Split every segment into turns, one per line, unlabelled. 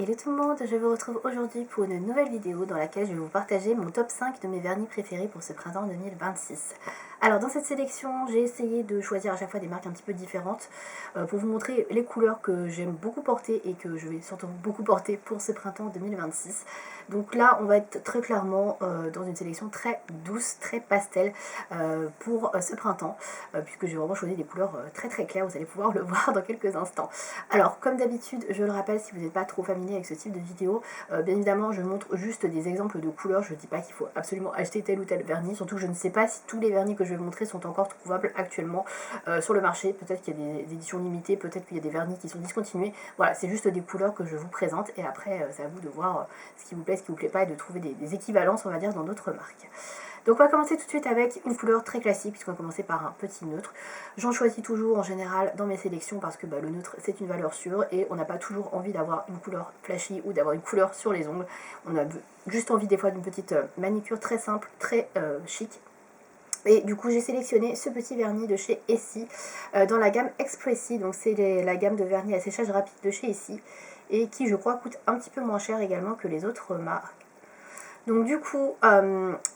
Hello tout le monde, je vous retrouve aujourd'hui pour une nouvelle vidéo dans laquelle je vais vous partager mon top 5 de mes vernis préférés pour ce printemps 2026. Alors dans cette sélection, j'ai essayé de choisir à chaque fois des marques un petit peu différentes pour vous montrer les couleurs que j'aime beaucoup porter et que je vais surtout beaucoup porter pour ce printemps 2026. Donc là, on va être très clairement dans une sélection très douce, très pastel pour ce printemps, puisque j'ai vraiment choisi des couleurs très très claires, vous allez pouvoir le voir dans quelques instants. Alors comme d'habitude, je le rappelle si vous n'êtes pas trop familier avec ce type de vidéo, bien évidemment je montre juste des exemples de couleurs, je ne dis pas qu'il faut absolument acheter tel ou tel vernis, surtout que je ne sais pas si tous les vernis que je vais montrer sont encore trouvables actuellement sur le marché, peut-être qu'il y a des éditions limitées, peut-être qu'il y a des vernis qui sont discontinués, voilà, c'est juste des couleurs que je vous présente et après c'est à vous de voir ce qui vous plaît, ce qui vous plaît pas et de trouver des équivalences on va dire dans d'autres marques. Donc on va commencer tout de suite avec une couleur très classique puisqu'on va commencer par un petit neutre. J'en choisis toujours en général dans mes sélections parce que le neutre c'est une valeur sûre et on n'a pas toujours envie d'avoir une couleur flashy ou d'avoir une couleur sur les ongles. On a juste envie des fois d'une petite manicure très simple, très chic. Et du coup j'ai sélectionné ce petit vernis de chez Essie dans la gamme Expressi, donc c'est la gamme de vernis à séchage rapide de chez Essie et qui je crois coûte un petit peu moins cher également que les autres marques. Donc du coup,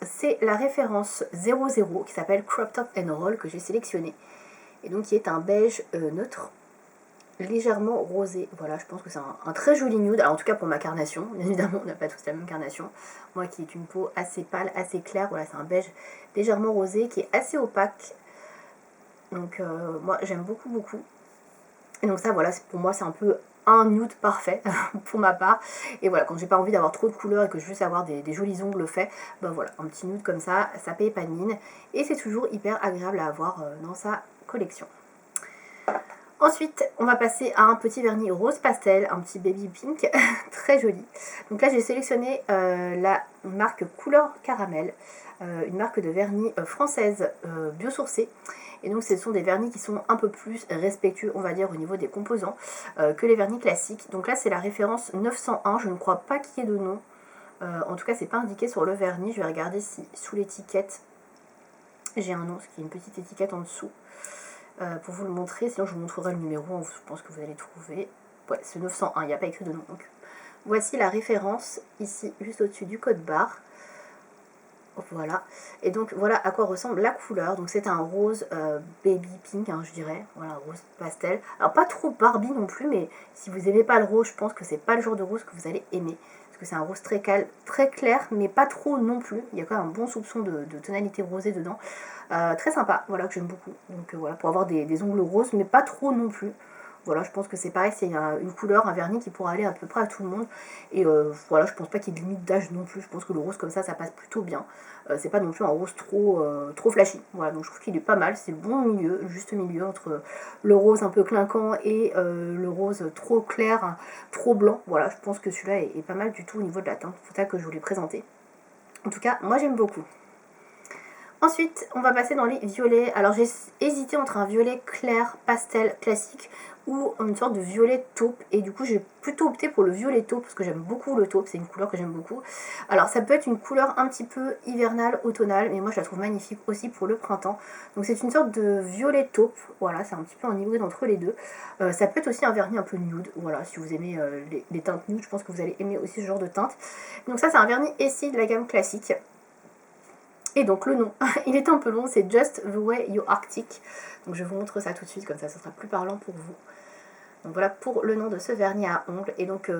c'est la référence 00 qui s'appelle Crop Top and Roll que j'ai sélectionné. Et donc qui est un beige neutre, légèrement rosé. Voilà, je pense que c'est un très joli nude. Alors en tout cas pour ma carnation, bien évidemment on n'a pas tous la même carnation. Moi qui est une peau assez pâle, assez claire, voilà c'est un beige légèrement rosé qui est assez opaque. Donc moi j'aime beaucoup beaucoup. Et donc ça voilà, pour moi c'est un peu un nude parfait pour ma part, et voilà, quand j'ai pas envie d'avoir trop de couleurs et que je veux juste avoir des jolis ongles faits, voilà, un petit nude comme ça paye pas de mine et c'est toujours hyper agréable à avoir dans sa collection. Ensuite, on va passer à un petit vernis rose pastel, un petit baby pink, très joli. Donc là, j'ai sélectionné la marque Couleur Caramel, une marque de vernis française biosourcée. Et donc ce sont des vernis qui sont un peu plus respectueux, on va dire, au niveau des composants que les vernis classiques. Donc là, c'est la référence 901, je ne crois pas qu'il y ait de nom. En tout cas, c'est pas indiqué sur le vernis. Je vais regarder si sous l'étiquette, j'ai un nom, parce qu'il y a une petite étiquette en dessous. Pour vous le montrer, sinon je vous montrerai le numéro, je pense que vous allez trouver. Ouais, c'est 901, il n'y a pas écrit de nom. Donc voici la référence, ici, juste au-dessus du code barre. Voilà, et donc voilà à quoi ressemble la couleur. Donc c'est un rose baby pink, je dirais, voilà, rose pastel. Alors pas trop Barbie non plus, mais si vous n'aimez pas le rose, je pense que c'est pas le genre de rose que vous allez aimer. Parce que c'est un rose très clair, mais pas trop non plus. Il y a quand même un bon soupçon de tonalité rosée dedans. Très sympa, voilà, que j'aime beaucoup. Donc voilà, pour avoir des ongles roses, mais pas trop non plus. Voilà, je pense que c'est pareil, c'est une couleur, un vernis qui pourra aller à peu près à tout le monde. Et voilà, je pense pas qu'il y ait de limite d'âge non plus. Je pense que le rose comme ça passe plutôt bien. C'est pas non plus un rose trop flashy. Voilà, donc je trouve qu'il est pas mal. C'est le bon milieu, le juste milieu entre le rose un peu clinquant et le rose trop clair, trop blanc. Voilà, je pense que celui-là est pas mal du tout au niveau de la teinte. C'est pour ça que je vous l'ai présenté. En tout cas, moi j'aime beaucoup. Ensuite, on va passer dans les violets. Alors j'ai hésité entre un violet clair pastel classique ou une sorte de violet taupe, et du coup j'ai plutôt opté pour le violet taupe parce que j'aime beaucoup le taupe, c'est une couleur que j'aime beaucoup. Alors ça peut être une couleur un petit peu hivernale, automnale, mais moi je la trouve magnifique aussi pour le printemps. Donc c'est une sorte de violet taupe, voilà, c'est un petit peu un hybride entre les deux. Ça peut être aussi un vernis un peu nude, voilà, si vous aimez les teintes nude, je pense que vous allez aimer aussi ce genre de teinte. Donc ça c'est un vernis Essie de la gamme classique. Et donc le nom, il est un peu long, c'est Just the Way You Arctic. Donc je vous montre ça tout de suite, comme ça sera plus parlant pour vous. Donc voilà pour le nom de ce vernis à ongles. Et donc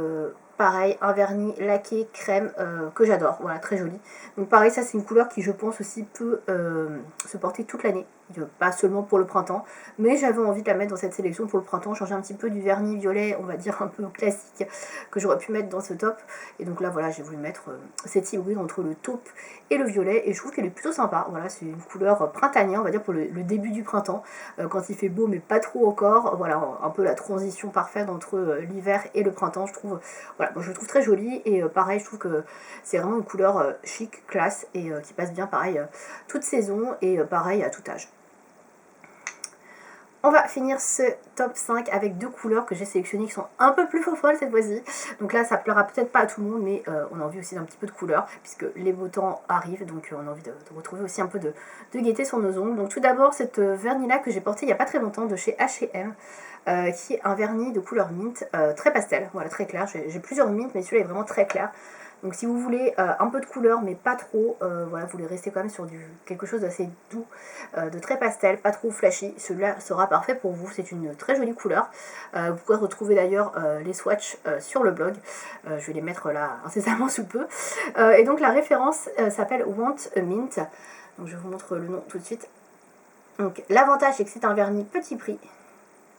pareil, un vernis laqué crème que j'adore, voilà, très joli. Donc pareil, ça c'est une couleur qui je pense aussi peut se porter toute l'année, pas seulement pour le printemps, mais j'avais envie de la mettre dans cette sélection pour le printemps, changer un petit peu du vernis violet, on va dire un peu classique, que j'aurais pu mettre dans ce top. Et donc là voilà, j'ai voulu mettre cette hybride entre le taupe et le violet, et je trouve qu'elle est plutôt sympa. Voilà, c'est une couleur printanière, on va dire, pour le début du printemps, quand il fait beau mais pas trop encore. Voilà, un peu la transition parfaite entre l'hiver et le printemps, je trouve. Voilà, moi je le trouve très joli, et pareil, je trouve que c'est vraiment une couleur chic, classe, et qui passe bien pareil toute saison, et pareil à tout âge. On va finir ce top 5 avec deux couleurs que j'ai sélectionnées qui sont un peu plus folles cette fois-ci. Donc là, ça plaira peut-être pas à tout le monde, mais on a envie aussi d'un petit peu de couleur, puisque les beaux temps arrivent, donc on a envie de retrouver aussi un peu de gaieté sur nos ongles. Donc tout d'abord, cette vernis-là que j'ai porté il n'y a pas très longtemps de chez H&M. qui est un vernis de couleur mint, très pastel, voilà, très clair. J'ai plusieurs mint, mais celui-là est vraiment très clair. Donc si vous voulez un peu de couleur mais pas trop, voilà, vous voulez rester quand même sur quelque chose d'assez doux, de très pastel, pas trop flashy, celui-là sera parfait pour vous, c'est une très jolie couleur. Vous pouvez retrouver d'ailleurs les swatchs sur le blog, je vais les mettre là incessamment sous peu. Et donc la référence s'appelle Want a Mint, donc je vous montre le nom tout de suite. Donc l'avantage c'est que c'est un vernis petit prix,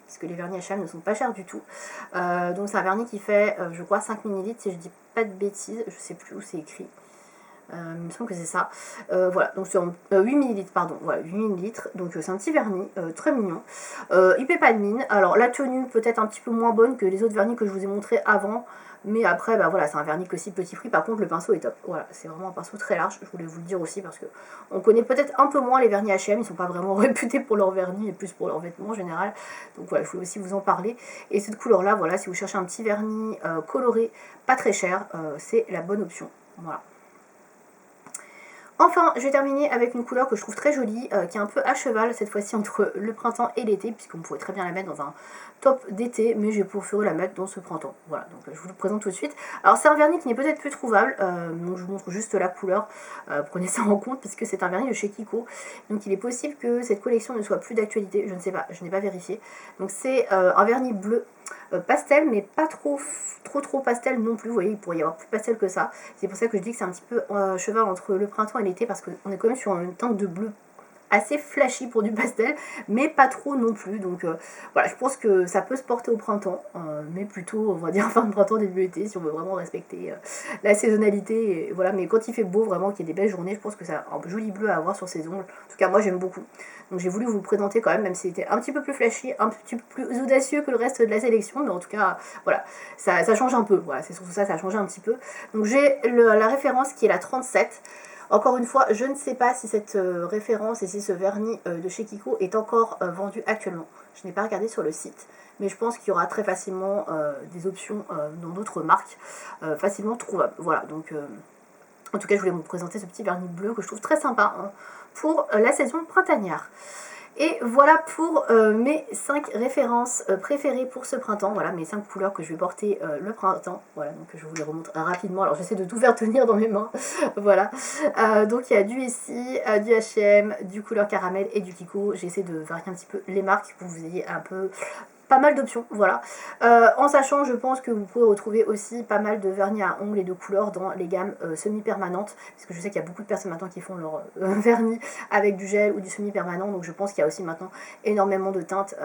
parce que les vernis H&M ne sont pas chers du tout. Donc c'est un vernis qui fait, je crois, 5 ml, si je dis pas de bêtises, je sais plus où c'est écrit. Il me semble que c'est ça. Voilà, donc c'est 8 ml, pardon, voilà, 8 ml, donc c'est un petit vernis, très mignon. Il paie pas de mine, alors la tenue peut-être un petit peu moins bonne que les autres vernis que je vous ai montré avant, mais après, bah voilà, c'est un vernis que aussi petit prix, par contre le pinceau est top. Voilà, c'est vraiment un pinceau très large, je voulais vous le dire aussi, parce que on connaît peut-être un peu moins les vernis H&M, ils sont pas vraiment réputés pour leurs vernis, et plus pour leurs vêtements en général, donc voilà, je voulais aussi vous en parler. Et cette couleur-là, voilà, si vous cherchez un petit vernis coloré, pas très cher, c'est la bonne option, voilà. Enfin, je vais terminer avec une couleur que je trouve très jolie, qui est un peu à cheval cette fois-ci entre le printemps et l'été, puisqu'on pourrait très bien la mettre dans un top d'été, mais j'ai préféré la mettre dans ce printemps. Voilà, donc je vous le présente tout de suite. Alors c'est un vernis qui n'est peut-être plus trouvable, donc je vous montre juste la couleur, prenez ça en compte, puisque c'est un vernis de chez Kiko, donc il est possible que cette collection ne soit plus d'actualité, je ne sais pas, je n'ai pas vérifié. Donc c'est un vernis bleu, pastel, mais pas trop pastel non plus, vous voyez, il pourrait y avoir plus pastel que ça. C'est pour ça que je dis que c'est un petit peu cheval entre le printemps et l'été, parce qu'on est quand même sur une teinte de bleu assez flashy pour du pastel, mais pas trop non plus. Donc voilà, je pense que ça peut se porter au printemps, mais plutôt, on va dire, fin de printemps, début été, si on veut vraiment respecter la saisonnalité. Et voilà, mais quand il fait beau, vraiment, qu'il y ait des belles journées, je pense que c'est un joli bleu à avoir sur ses ongles. En tout cas, moi, j'aime beaucoup. Donc j'ai voulu vous le présenter quand même si c'était un petit peu plus flashy, un petit peu plus audacieux que le reste de la sélection, mais en tout cas, voilà, ça change un peu. Voilà, c'est surtout ça, ça a changé un petit peu. Donc j'ai la référence qui est la 37. Encore une fois, je ne sais pas si cette référence et si ce vernis de chez Kiko est encore vendu actuellement. Je n'ai pas regardé sur le site, mais je pense qu'il y aura très facilement des options dans d'autres marques facilement trouvables. Voilà, donc en tout cas, je voulais vous présenter ce petit vernis bleu que je trouve très sympa hein, pour la saison printanière. Et voilà pour mes 5 références préférées pour ce printemps. Voilà mes 5 couleurs que je vais porter le printemps. Voilà, donc je vous les remontre rapidement. Alors j'essaie de tout faire tenir dans mes mains. Voilà. Donc il y a du Essie, du H&M, du couleur caramel et du Kiko. J'essaie de varier un petit peu les marques pour que vous ayez un peu pas mal d'options, voilà. En sachant, je pense que vous pouvez retrouver aussi pas mal de vernis à ongles et de couleurs dans les gammes semi-permanentes, parce que je sais qu'il y a beaucoup de personnes maintenant qui font leur vernis avec du gel ou du semi-permanent, donc je pense qu'il y a aussi maintenant énormément de teintes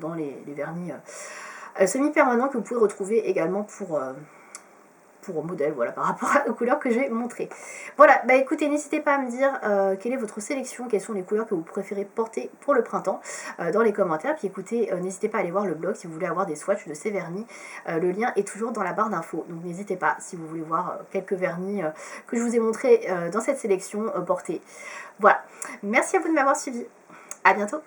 dans les vernis semi-permanents que vous pouvez retrouver également pour modèle, voilà, par rapport aux couleurs que j'ai montrées. Voilà, bah écoutez, n'hésitez pas à me dire quelle est votre sélection, quelles sont les couleurs que vous préférez porter pour le printemps dans les commentaires. Puis écoutez, n'hésitez pas à aller voir le blog si vous voulez avoir des swatchs de ces vernis. Le lien est toujours dans la barre d'infos, donc n'hésitez pas si vous voulez voir quelques vernis que je vous ai montrés dans cette sélection portée. Voilà, merci à vous de m'avoir suivi. À bientôt.